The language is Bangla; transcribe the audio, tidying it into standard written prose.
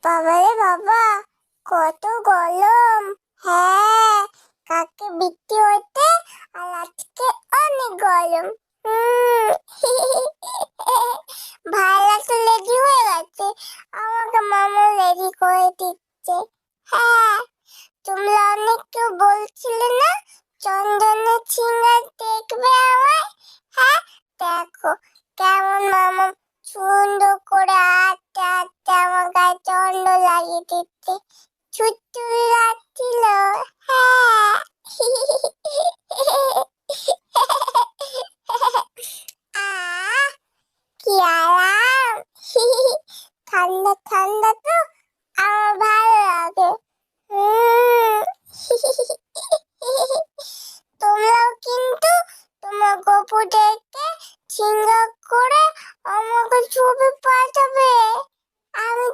বাবারে বাবা, কত গরম। হ্যাঁ, কাকে বৃষ্টি হতে আর আজকে অনেক গরম। ভাইরা তো রেডি হয়ে গেছে, আমাকে মামা রেডি করে দিচ্ছে। হ্যাঁ, তোমরা অনেক কেউ বলছিলে না চন্দনের সিঙ্গার দেখবে আমায়। হ্যাঁ, দেখো কেমন মামা সুন্দর করে আস্তে আস্তে আমার গায়ে চন্দন লাগিয়ে দিচ্ছে। ছুটছুট লাগছিল। হ্যাঁ। আহ, কি আরাম। ঠান্ডা ঠান্ডা তো আমার ভালো লাগে। হুম। তোমরাও কিন্তু তোমার গপুদেরকে সিঙ্গার করে আমাকে ছবি পাঠাবে। আমি